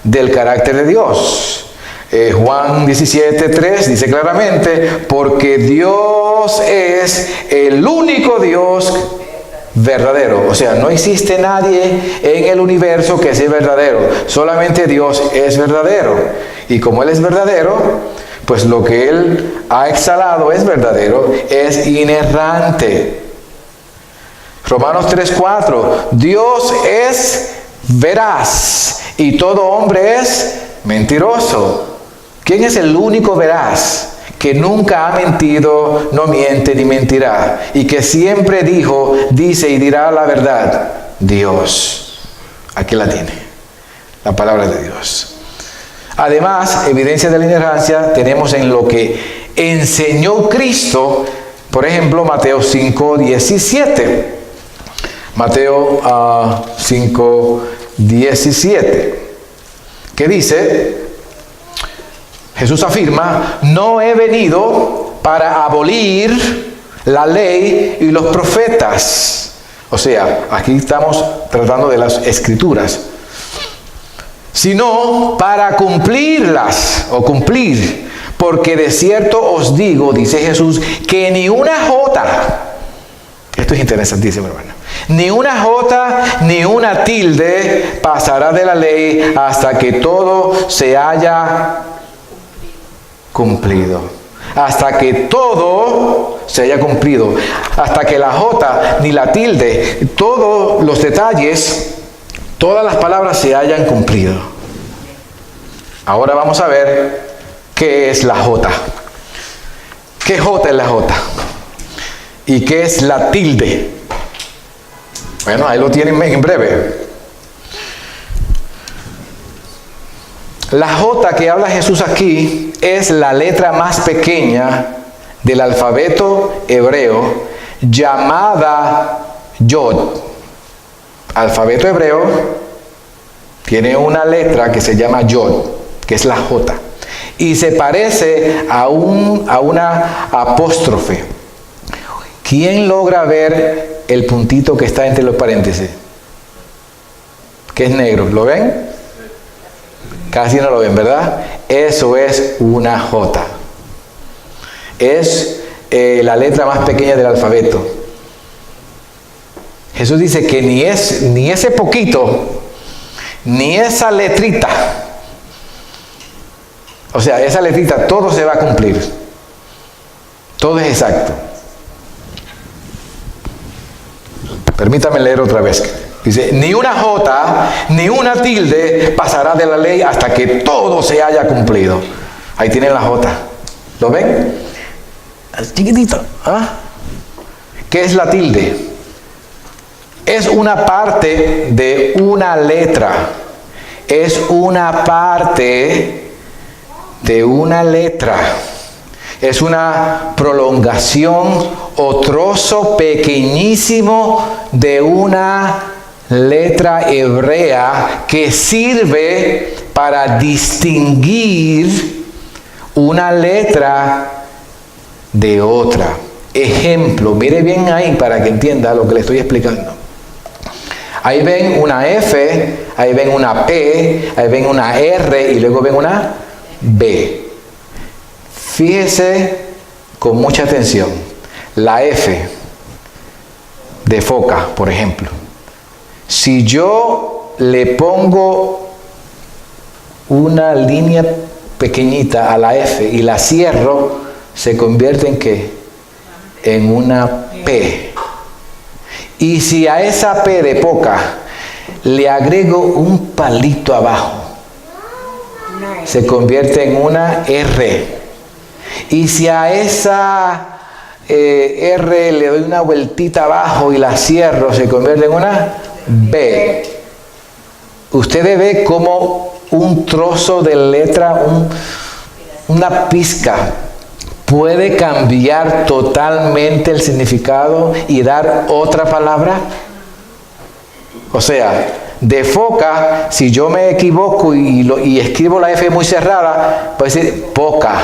del carácter de Dios. Juan 17:3 dice claramente, porque Dios es el único Dios verdadero. O sea, no existe nadie en el universo que sea verdadero. Solamente Dios es verdadero. Y como Él es verdadero, pues lo que Él ha exhalado es verdadero, es inerrante. Romanos 3:4, Dios es veraz y todo hombre es mentiroso. ¿Quién es el único veraz? Que nunca ha mentido, no miente ni mentirá, y que siempre dijo, dice y dirá la verdad. Dios. Aquí la tiene, la palabra de Dios. Además, evidencia de la inerrancia tenemos en lo que enseñó Cristo, por ejemplo, Mateo 5:17. Mateo 5:17, que dice, Jesús afirma, no he venido para abolir la ley y los profetas. O sea, aquí estamos tratando de las escrituras. Sino para cumplirlas o cumplir. Porque de cierto os digo, dice Jesús, que ni una jota, esto es interesantísimo, hermano, ni una jota ni una tilde pasará de la ley hasta que todo se haya cumplido. Hasta que todo se haya cumplido. Hasta que la jota ni la tilde, todos los detalles, todas las palabras se hayan cumplido. Ahora vamos a ver qué es la jota. ¿Qué jota es la jota? ¿Y qué es la tilde? Bueno, ahí lo tienen en breve. La jota que habla Jesús aquí es la letra más pequeña del alfabeto hebreo llamada Yod. Alfabeto hebreo tiene una letra que se llama Yod, que es la J, y se parece a una apóstrofe. ¿Quién logra ver el puntito que está entre los paréntesis? Que es negro, ¿lo ven? Casi no lo ven, ¿verdad? Eso es una J. Es la letra más pequeña del alfabeto. Jesús dice que ni ese poquito, ni esa letrita, O sea, esa letrita, todo se va a cumplir. Todo es exacto. Permítame leer otra vez. Dice, ni una jota, ni una tilde pasará de la ley hasta que todo se haya cumplido. Ahí tienen la jota. ¿Lo ven? Es chiquitito. ¿Ah? ¿Qué es la tilde? Es una parte de una letra. Es una parte de una letra. Es una prolongación o trozo pequeñísimo de una letra hebrea que sirve para distinguir una letra de otra. Ejemplo, mire bien ahí para que entienda lo que le estoy explicando. Ahí ven una F, ahí ven una P, ahí ven una R y luego ven una B. Fíjese con mucha atención. La F de foca, por ejemplo. Si yo le pongo una línea pequeñita a la F y la cierro, se convierte en ¿qué? En una P. Y si a esa P de foca le agrego un palito abajo, se convierte en una R. Y si a esa R le doy una vueltita abajo y la cierro, se convierte en una B. Usted ve como un trozo de letra, una pizca, puede cambiar totalmente el significado y dar otra palabra. O sea, de foca, si yo me equivoco y escribo la F muy cerrada, puede decir poca.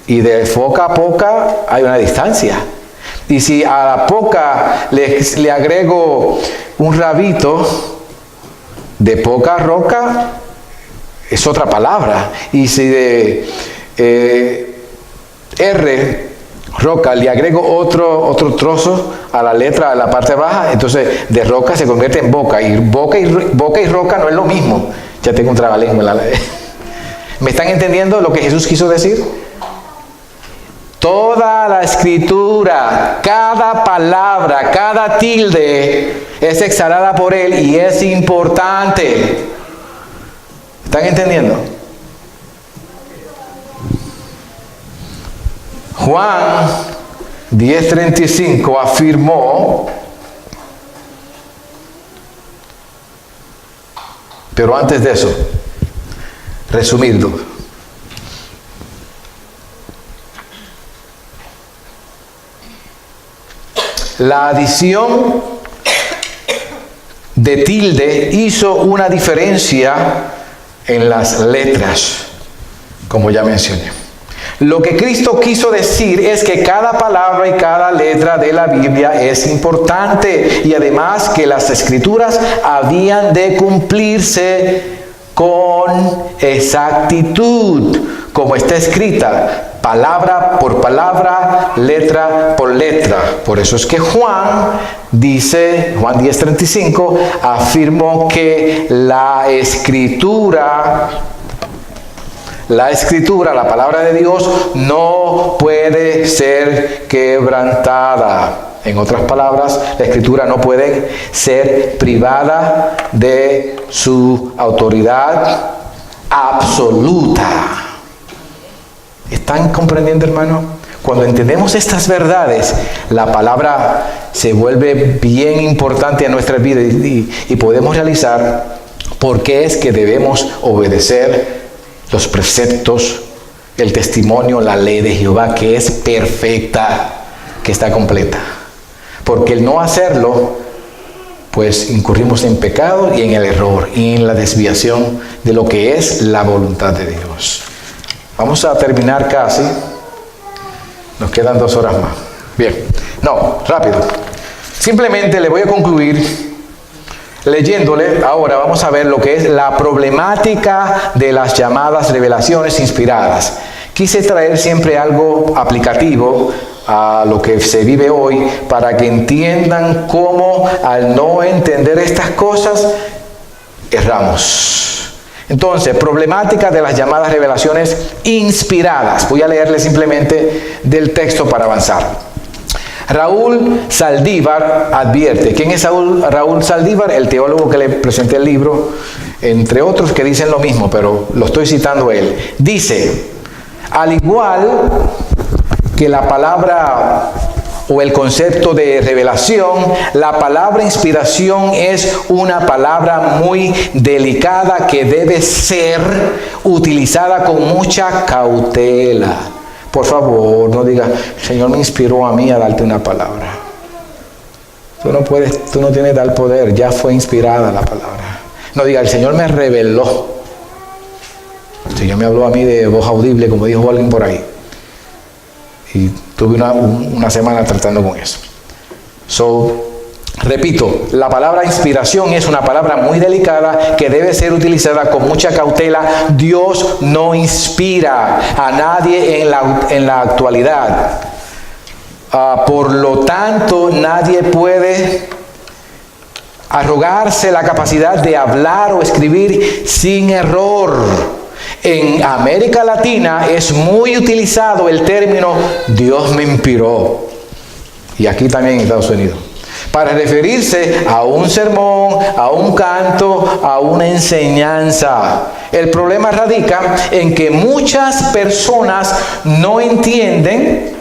Y de foca a poca hay una distancia. Y si a la poca le agrego un rabito, de poca a roca es otra palabra. Y si de R, roca, le agrego otro trozo a la letra, a la parte baja, entonces de roca se convierte en boca. Y boca y roca no es lo mismo. Ya tengo un trabalengua. ¿Me están entendiendo lo que Jesús quiso decir? Toda la escritura, cada palabra, cada tilde es exhalada por Él y es importante. ¿Están entendiendo? Juan 10:35 afirmó, pero antes de eso, resumiendo. La adición de tilde hizo una diferencia en las letras, como ya mencioné. Lo que Cristo quiso decir es que cada palabra y cada letra de la Biblia es importante y además que las escrituras habían de cumplirse con exactitud, como está escrita, palabra por palabra, letra por letra. Por eso es que Juan dice, Juan 10:35, afirmó que la escritura, la palabra de Dios, no puede ser quebrantada. En otras palabras, la escritura no puede ser privada de su autoridad absoluta. ¿Están comprendiendo, hermano? Cuando entendemos estas verdades, la palabra se vuelve bien importante en nuestra vida y podemos realizar por qué es que debemos obedecer los preceptos, el testimonio, la ley de Jehová, que es perfecta, que está completa. Porque el no hacerlo, pues incurrimos en pecado y en el error y en la desviación de lo que es la voluntad de Dios. Vamos a terminar casi. Nos quedan 2 horas más. Bien. No, rápido. Simplemente le voy a concluir leyéndole. Ahora vamos a ver lo que es la problemática de las llamadas revelaciones inspiradas. Quise traer siempre algo aplicativo a lo que se vive hoy para que entiendan cómo al no entender estas cosas erramos. Entonces, problemática de las llamadas revelaciones inspiradas. Voy a leerle simplemente del texto para avanzar. Raúl Saldívar advierte. ¿Quién es Raúl Saldívar? El teólogo que le presenté el libro, entre otros que dicen lo mismo, pero lo estoy citando a él. Dice, al igual que la palabra o el concepto de revelación, la palabra inspiración es una palabra muy delicada que debe ser utilizada con mucha cautela. Por favor, no diga, Señor me inspiró a mí a darte una palabra. Tú no tienes tal poder, ya fue inspirada la palabra. No diga, el Señor me reveló. El Señor me habló a mí de voz audible, como dijo alguien por ahí. Y tuve una semana tratando con eso. Repito, la palabra inspiración es una palabra muy delicada que debe ser utilizada con mucha cautela. Dios no inspira a nadie en la actualidad. Por lo tanto, nadie puede arrogarse la capacidad de hablar o escribir sin error. En América Latina es muy utilizado el término Dios me inspiró, y aquí también en Estados Unidos, para referirse a un sermón, a un canto, a una enseñanza. El problema radica en que muchas personas no entienden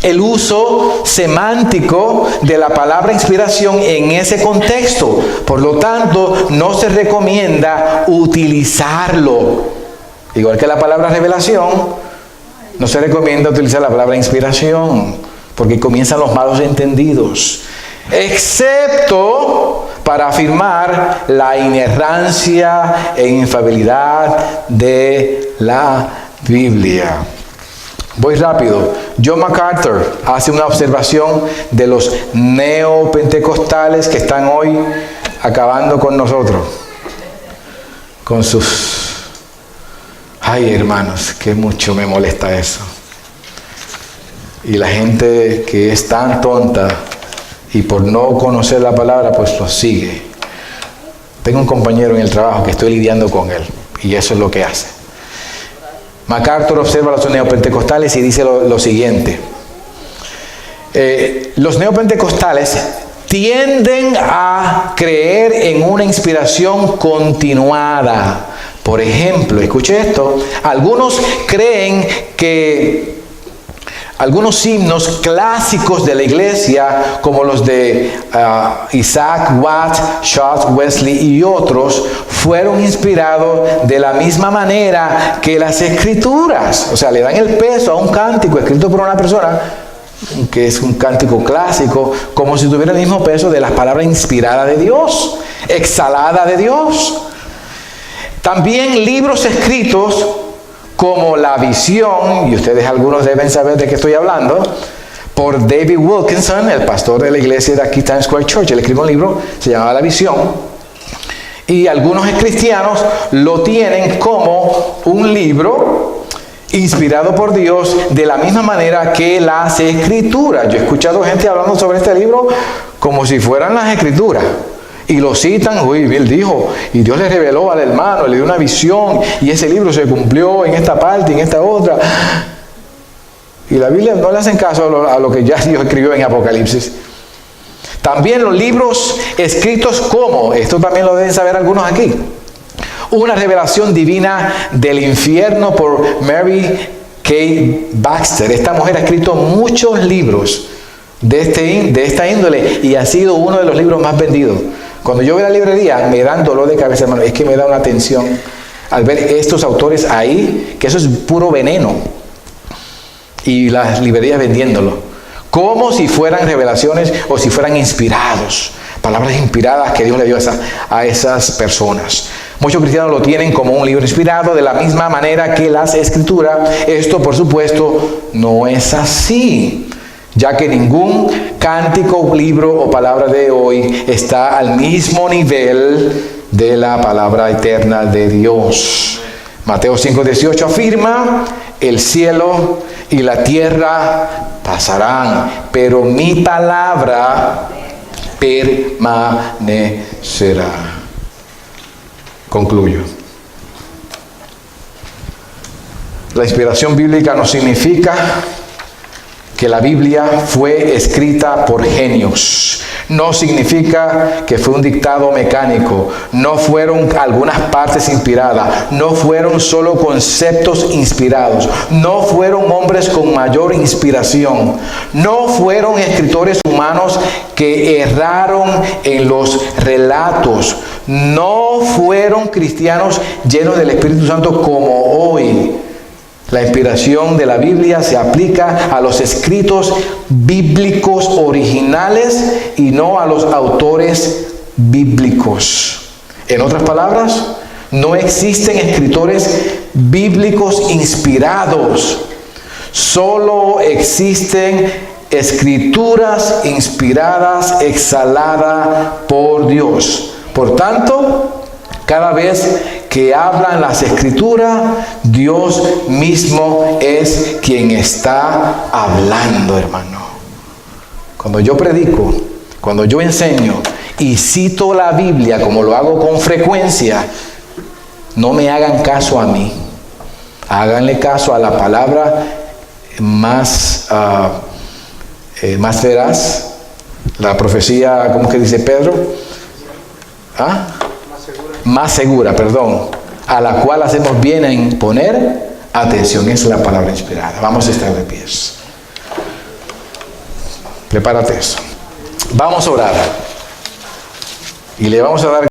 el uso semántico de la palabra inspiración en ese contexto. Por lo tanto, no se recomienda utilizarlo. Igual que la palabra revelación, no se recomienda utilizar la palabra inspiración, porque comienzan los malos entendidos, excepto para afirmar la inerrancia e infalibilidad de la Biblia. Voy rápido. John MacArthur hace una observación de los neopentecostales que están hoy acabando con nosotros, con sus... Ay, hermanos, que mucho me molesta eso. Y la gente que es tan tonta y por no conocer la palabra, pues lo sigue. Tengo un compañero en el trabajo que estoy lidiando con él, y eso es lo que hace. MacArthur observa a los neopentecostales y dice lo siguiente. Los neopentecostales tienden a creer en una inspiración continuada. Por ejemplo, escuche esto, algunos creen que algunos himnos clásicos de la iglesia, como los de Isaac Watts, Charles Wesley y otros, fueron inspirados de la misma manera que las escrituras. O sea, le dan el peso a un cántico escrito por una persona que es un cántico clásico, como si tuviera el mismo peso de las palabras inspiradas de Dios, exhaladas de Dios. También libros escritos como La Visión, y ustedes algunos deben saber de qué estoy hablando, por David Wilkinson, el pastor de la iglesia de aquí, Times Square Church. Él escribió un libro, se llamaba La Visión, y algunos cristianos lo tienen como un libro inspirado por Dios de la misma manera que las escrituras. Yo he escuchado gente hablando sobre este libro como si fueran las escrituras. Y lo citan, uy, él dijo, y Dios le reveló al hermano, le dio una visión, y ese libro se cumplió en esta parte, en esta otra. Y la Biblia no le hacen caso a lo que ya Dios escribió en Apocalipsis. También los libros escritos como, esto también lo deben saber algunos aquí, Una revelación divina del infierno por Mary K. Baxter. Esta mujer ha escrito muchos libros de esta índole y ha sido uno de los libros más vendidos. Cuando yo voy a la librería me dan dolor de cabeza, hermano. Es que me da una tensión al ver estos autores ahí, que eso es puro veneno. Y las librerías vendiéndolo. Como si fueran revelaciones o si fueran inspirados. Palabras inspiradas que Dios le dio a esas personas. Muchos cristianos lo tienen como un libro inspirado de la misma manera que las escrituras. Esto, por supuesto, no es así, ya que ningún cántico, libro o palabra de hoy está al mismo nivel de la palabra eterna de Dios. Mateo 5:18 afirma, el cielo y la tierra pasarán, pero mi palabra permanecerá. Concluyo. La inspiración bíblica no significa que la Biblia fue escrita por genios. No significa que fue un dictado mecánico. No fueron algunas partes inspiradas. No fueron solo conceptos inspirados. No fueron hombres con mayor inspiración. No fueron escritores humanos que erraron en los relatos. No fueron cristianos llenos del Espíritu Santo como hoy. La inspiración de la Biblia se aplica a los escritos bíblicos originales y no a los autores bíblicos. En otras palabras, no existen escritores bíblicos inspirados. Solo existen escrituras inspiradas, exhaladas por Dios. Por tanto, cada vez que hablan las escrituras, Dios mismo es quien está hablando, hermano. Cuando yo predico, cuando yo enseño y cito la Biblia como lo hago con frecuencia, no me hagan caso a mí. Háganle caso a la palabra más veraz, la profecía, ¿cómo que dice Pedro? ¿Ah? Más segura, a la cual hacemos bien en poner atención. Es la palabra inspirada. Vamos a estar de pies. Prepárate eso. Vamos a orar. Y le vamos a dar